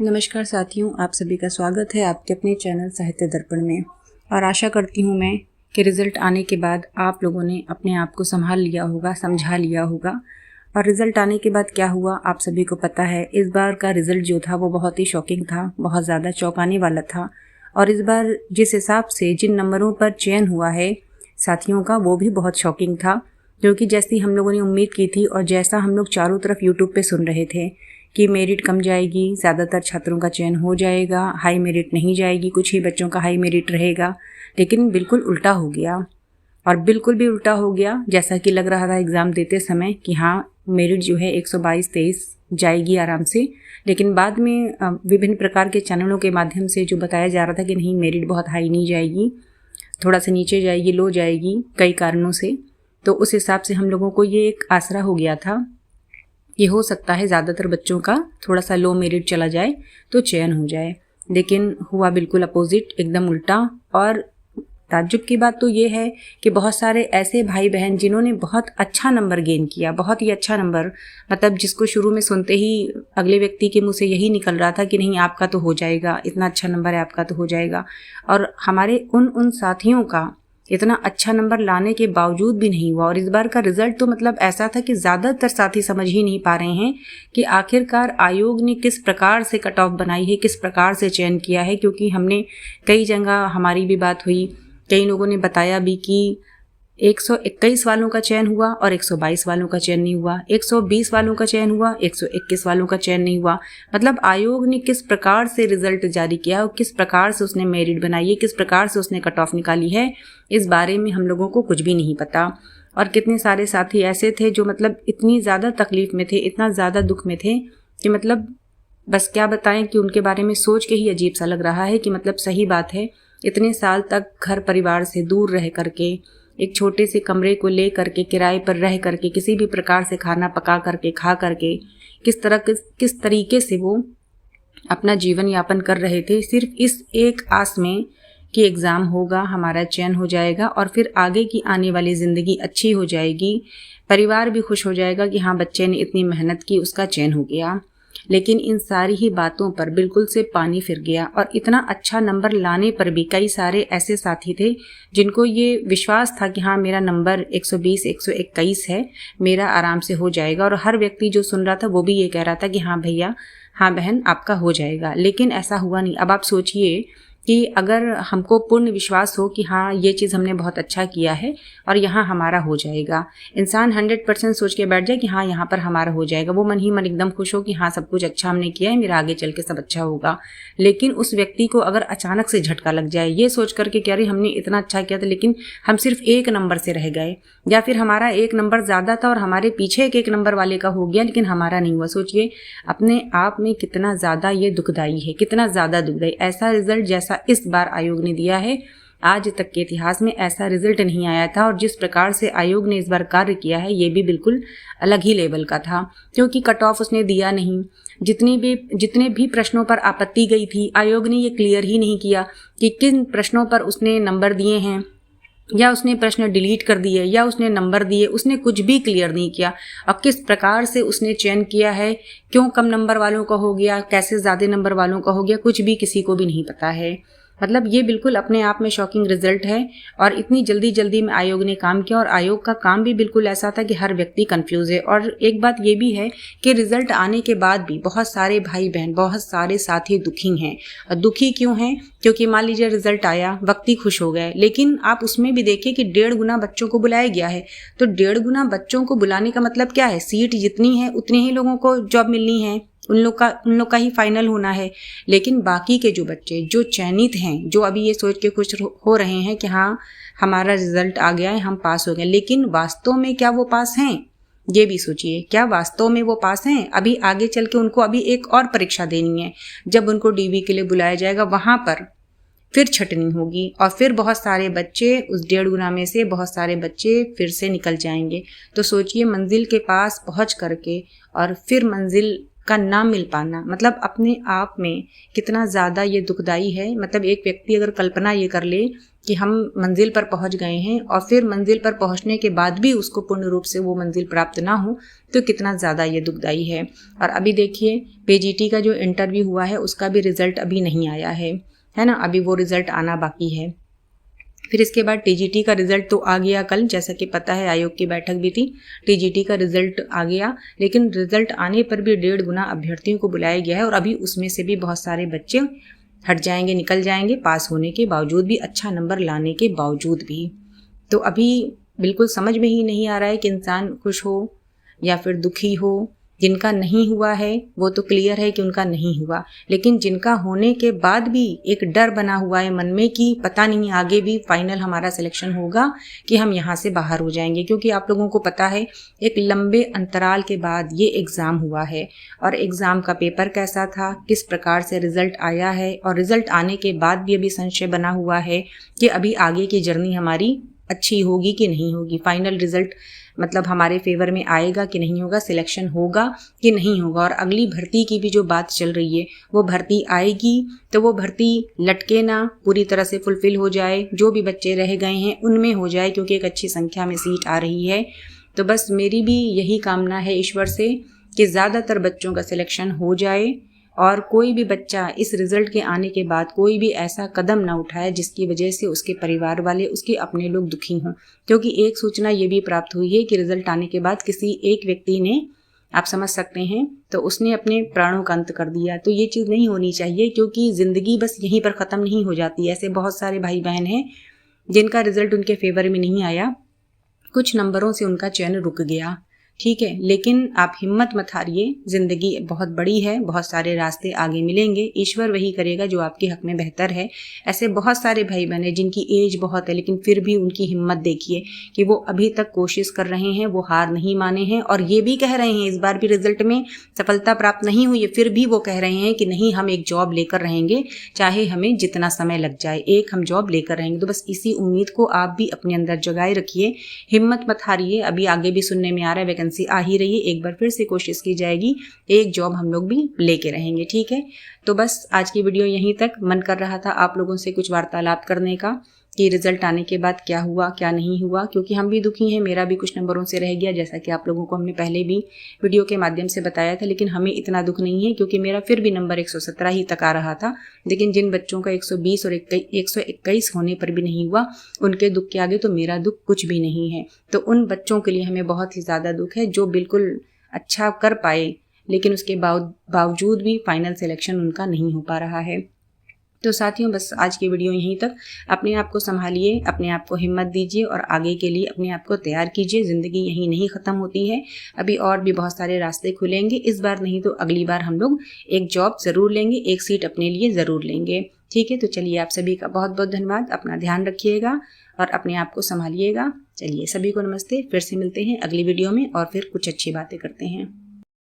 नमस्कार साथियों, आप सभी का स्वागत है आपके अपने चैनल साहित्य दर्पण में। और आशा करती हूँ मैं कि रिज़ल्ट आने के बाद आप लोगों ने अपने आप को संभाल लिया होगा, समझा लिया होगा। और रिज़ल्ट आने के बाद क्या हुआ आप सभी को पता है। इस बार का रिज़ल्ट जो था वो बहुत ही शॉकिंग था, बहुत ज़्यादा चौंकाने वाला था। और इस बार जिस हिसाब से जिन नंबरों पर चयन हुआ है साथियों का, वो भी बहुत शॉकिंग था। क्योंकि जैसी हम लोगों ने उम्मीद की थी और जैसा हम लोग चारों तरफ यूट्यूब पे सुन रहे थे कि मेरिट कम जाएगी, ज़्यादातर छात्रों का चयन हो जाएगा, हाई मेरिट नहीं जाएगी, कुछ ही बच्चों का हाई मेरिट रहेगा। लेकिन बिल्कुल उल्टा हो गया। और बिल्कुल भी उल्टा हो गया जैसा कि लग रहा था एग्ज़ाम देते समय कि हाँ मेरिट जो है 122-23 जाएगी आराम से। लेकिन बाद में विभिन्न प्रकार के चैनलों के माध्यम से जो बताया जा रहा था कि नहीं, मेरिट बहुत हाई नहीं जाएगी, थोड़ा सा नीचे जाएगी, लो जाएगी कई कारणों से। तो उस हिसाब से हम लोगों को ये एक आसरा हो गया था, ये हो सकता है ज़्यादातर बच्चों का थोड़ा सा लो मेरिट चला जाए तो चयन हो जाए। लेकिन हुआ बिल्कुल अपोजिट, एकदम उल्टा। और ताज्जुब की बात तो ये है कि बहुत सारे ऐसे भाई बहन जिन्होंने बहुत अच्छा नंबर गेन किया, बहुत ही अच्छा नंबर, मतलब जिसको शुरू में सुनते ही अगले व्यक्ति के मुंह से यही निकल रहा था कि नहीं आपका तो हो जाएगा, इतना अच्छा नंबर है आपका तो हो जाएगा। और हमारे उन साथियों का इतना अच्छा नंबर लाने के बावजूद भी नहीं हुआ। और इस बार का रिजल्ट तो मतलब ऐसा था कि ज़्यादातर साथी समझ ही नहीं पा रहे हैं कि आखिरकार आयोग ने किस प्रकार से कट ऑफ बनाई है, किस प्रकार से चयन किया है। क्योंकि हमने कई जगह हमारी भी बात हुई, कई लोगों ने बताया भी कि 121 वालों का चयन हुआ और 122 वालों का चयन नहीं हुआ, 120 वालों का चयन हुआ, 121 वालों का चयन नहीं हुआ। मतलब आयोग ने किस प्रकार से रिजल्ट जारी किया और किस प्रकार से उसने मेरिट बनाई है, किस प्रकार से उसने कट ऑफ निकाली है, इस बारे में हम लोगों को कुछ भी नहीं पता। और कितने सारे साथी ऐसे थे जो मतलब इतनी ज़्यादा तकलीफ में थे, इतना ज़्यादा दुख में थे कि मतलब बस क्या बताएं कि उनके बारे में सोच के ही अजीब सा लग रहा है कि मतलब सही बात है, इतने साल तक घर परिवार से दूर रह करके, एक छोटे से कमरे को ले करके, किराए पर रह करके, किसी भी प्रकार से खाना पका करके, खा करके, किस तरीके से वो अपना जीवन यापन कर रहे थे, सिर्फ इस एक आस में कि एग्ज़ाम होगा, हमारा चयन हो जाएगा और फिर आगे की आने वाली ज़िंदगी अच्छी हो जाएगी, परिवार भी खुश हो जाएगा कि हाँ बच्चे ने इतनी मेहनत की, उसका चयन हो गया। लेकिन इन सारी ही बातों पर बिल्कुल से पानी फिर गया। और इतना अच्छा नंबर लाने पर भी कई सारे ऐसे साथी थे जिनको ये विश्वास था कि हाँ मेरा नंबर 120 121 है, मेरा आराम से हो जाएगा। और हर व्यक्ति जो सुन रहा था वो भी ये कह रहा था कि हाँ भैया, हाँ बहन, आपका हो जाएगा। लेकिन ऐसा हुआ नहीं। अब आप सोचिए कि अगर हमको पूर्ण विश्वास हो कि हाँ ये चीज़ हमने बहुत अच्छा किया है और यहाँ हमारा हो जाएगा, इंसान 100% सोच के बैठ जाए कि हाँ यहाँ पर हमारा हो जाएगा, वो मन ही मन एकदम खुश हो कि हाँ सब कुछ अच्छा हमने किया है, मेरा आगे चल के सब अच्छा होगा। लेकिन उस व्यक्ति को अगर अचानक से झटका लग जाए ये सोच करके कि अरे हमने इतना अच्छा किया था लेकिन हम सिर्फ एक नंबर से रह गए, या फिर हमारा एक नंबर ज़्यादा था और हमारे पीछे एक नंबर वाले का हो गया लेकिन हमारा नहीं हुआ। सोचिए अपने आप में कितना ज़्यादा ये दुखदाई है, कितना ज़्यादा दुखदाई। ऐसा रिजल्ट जैसा इस बार आयोग ने दिया है, आज तक के इतिहास में ऐसा रिजल्ट नहीं आया था। और जिस प्रकार से आयोग ने इस बार कार्य किया है ये भी बिल्कुल अलग ही लेवल का था। क्योंकि कट ऑफ उसने दिया नहीं, जितने भी प्रश्नों पर आपत्ति गई थी आयोग ने ये क्लियर ही नहीं किया कि किन प्रश्नों पर उसने नंबर दिए हैं, या उसने प्रश्न डिलीट कर दिए, या उसने नंबर दिए, उसने कुछ भी क्लियर नहीं किया। अब किस प्रकार से उसने चयन किया है, क्यों कम नंबर वालों का हो गया, कैसे ज़्यादा नंबर वालों का हो गया, कुछ भी किसी को भी नहीं पता है। मतलब ये बिल्कुल अपने आप में शॉकिंग रिजल्ट है। और इतनी जल्दी में आयोग ने काम किया और आयोग का काम भी बिल्कुल ऐसा था कि हर व्यक्ति कंफ्यूज है। और एक बात ये भी है कि रिजल्ट आने के बाद भी बहुत सारे भाई बहन, बहुत सारे साथी दुखी हैं। और दुखी क्यों हैं? क्योंकि मान लीजिए रिजल्ट आया, व्यक्ति खुश हो गए, लेकिन आप उसमें भी देखिए कि 1.5 गुना बच्चों को बुलाया गया है। तो 1.5 गुना बच्चों को बुलाने का मतलब क्या है? सीट जितनी है उतने ही लोगों को जॉब मिलनी है, उन लोग का ही फाइनल होना है। लेकिन बाकी के जो बच्चे जो चयनित हैं, जो अभी ये सोच के खुश हो रहे हैं कि हाँ हमारा रिजल्ट आ गया है, हम पास हो गए, लेकिन वास्तव में क्या वो पास हैं? ये भी सोचिए, क्या वास्तव में वो पास हैं? अभी आगे चल के उनको अभी एक और परीक्षा देनी है। जब उनको डीवी के लिए बुलाया जाएगा वहां पर फिर छटनी होगी और फिर बहुत सारे बच्चे, उस 1.5 गुना में से बहुत सारे बच्चे फिर से निकल जाएंगे। तो सोचिए मंजिल के पास पहुंच करके और फिर मंजिल का ना मिल पाना, मतलब अपने आप में कितना ज़्यादा ये दुखदाई है। मतलब एक व्यक्ति अगर कल्पना ये कर ले कि हम मंजिल पर पहुंच गए हैं और फिर मंजिल पर पहुंचने के बाद भी उसको पूर्ण रूप से वो मंजिल प्राप्त ना हो तो कितना ज़्यादा ये दुखदाई है। और अभी देखिए PGT का जो इंटरव्यू हुआ है उसका भी रिज़ल्ट अभी नहीं आया है ना, अभी वो रिज़ल्ट आना बाकी है। फिर इसके बाद TGT का रिज़ल्ट तो आ गया कल, जैसा कि पता है आयोग की बैठक भी थी, TGT का रिज़ल्ट आ गया, लेकिन रिज़ल्ट आने पर भी 1.5 गुना अभ्यर्थियों को बुलाया गया है और अभी उसमें से भी बहुत सारे बच्चे हट जाएंगे, निकल जाएंगे पास होने के बावजूद भी, अच्छा नंबर लाने के बावजूद भी। तो अभी बिल्कुल समझ में ही नहीं आ रहा है कि इंसान खुश हो या फिर दुखी हो। जिनका नहीं हुआ है वो तो क्लियर है कि उनका नहीं हुआ, लेकिन जिनका होने के बाद भी एक डर बना हुआ है मन में कि पता नहीं आगे भी फाइनल हमारा सिलेक्शन होगा कि हम यहाँ से बाहर हो जाएंगे। क्योंकि आप लोगों को पता है एक लंबे अंतराल के बाद ये एग्ज़ाम हुआ है और एग्ज़ाम का पेपर कैसा था, किस प्रकार से रिज़ल्ट आया है, और रिज़ल्ट आने के बाद भी अभी संशय बना हुआ है कि अभी आगे की जर्नी हमारी अच्छी होगी कि नहीं होगी, फाइनल रिज़ल्ट मतलब हमारे फेवर में आएगा कि नहीं होगा, सिलेक्शन होगा कि नहीं होगा। और अगली भर्ती की भी जो बात चल रही है वो भर्ती आएगी तो वो भर्ती लटके ना, पूरी तरह से फुलफिल हो जाए, जो भी बच्चे रह गए हैं उनमें हो जाए, क्योंकि एक अच्छी संख्या में सीट आ रही है। तो बस मेरी भी यही कामना है ईश्वर से कि ज़्यादातर बच्चों का सिलेक्शन हो जाए और कोई भी बच्चा इस रिज़ल्ट के आने के बाद कोई भी ऐसा कदम ना उठाए जिसकी वजह से उसके परिवार वाले, उसके अपने लोग दुखी हों। क्योंकि एक सूचना ये भी प्राप्त हुई है कि रिज़ल्ट आने के बाद किसी एक व्यक्ति ने, आप समझ सकते हैं, तो उसने अपने प्राणों का अंत कर दिया। तो ये चीज़ नहीं होनी चाहिए, क्योंकि ज़िंदगी बस यहीं पर ख़त्म नहीं हो जाती। ऐसे बहुत सारे भाई बहन हैं जिनका रिज़ल्ट उनके फेवर में नहीं आया, कुछ नंबरों से उनका चयन रुक गया, ठीक है। लेकिन आप हिम्मत मत हारिए, ज़िंदगी बहुत बड़ी है, बहुत सारे रास्ते आगे मिलेंगे, ईश्वर वही करेगा जो आपके हक में बेहतर है। ऐसे बहुत सारे भाई बहन हैं जिनकी एज बहुत है लेकिन फिर भी उनकी हिम्मत देखिए कि वो अभी तक कोशिश कर रहे हैं, वो हार नहीं माने हैं और ये भी कह रहे हैं इस बार भी रिजल्ट में सफलता प्राप्त नहीं हुई है, फिर भी वो कह रहे हैं कि नहीं, हम एक जॉब लेकर रहेंगे, चाहे हमें जितना समय लग जाए, एक हम जॉब लेकर रहेंगे। तो बस इसी उम्मीद को आप भी अपने अंदर जगाए रखिए, हिम्मत मत हारिए। अभी आगे भी सुनने में आ रहा है आ ही रही है, एक बार फिर से कोशिश की जाएगी, एक जॉब हम लोग भी लेके रहेंगे, ठीक है। तो बस आज की वीडियो यहीं तक। मन कर रहा था आप लोगों से कुछ वार्तालाप करने का कि रिजल्ट आने के बाद क्या हुआ क्या नहीं हुआ, क्योंकि हम भी दुखी हैं, मेरा भी कुछ नंबरों से रह गया, जैसा कि आप लोगों को हमने पहले भी वीडियो के माध्यम से बताया था। लेकिन हमें इतना दुख नहीं है क्योंकि मेरा फिर भी नंबर 117 ही तक आ रहा था। लेकिन जिन बच्चों का 120 और 121 होने पर भी नहीं हुआ, उनके दुख के आगे तो मेरा दुख कुछ भी नहीं है। तो उन बच्चों के लिए हमें बहुत ही ज़्यादा दुख है जो बिल्कुल अच्छा कर पाए लेकिन उसके बावजूद भी फाइनल सिलेक्शन उनका नहीं हो पा रहा है। तो साथियों, बस आज की वीडियो यहीं तक। अपने आप को संभालिए, अपने आप को हिम्मत दीजिए और आगे के लिए अपने आप को तैयार कीजिए। ज़िंदगी यहीं नहीं ख़त्म होती है, अभी और भी बहुत सारे रास्ते खुलेंगे। इस बार नहीं तो अगली बार हम लोग एक जॉब ज़रूर लेंगे, एक सीट अपने लिए ज़रूर लेंगे, ठीक है। तो चलिए, आप सभी का बहुत बहुत धन्यवाद। अपना ध्यान रखिएगा और अपने आप को संभालिएगा। चलिए, सभी को नमस्ते। फिर से मिलते हैं अगली वीडियो में और फिर कुछ अच्छी बातें करते हैं।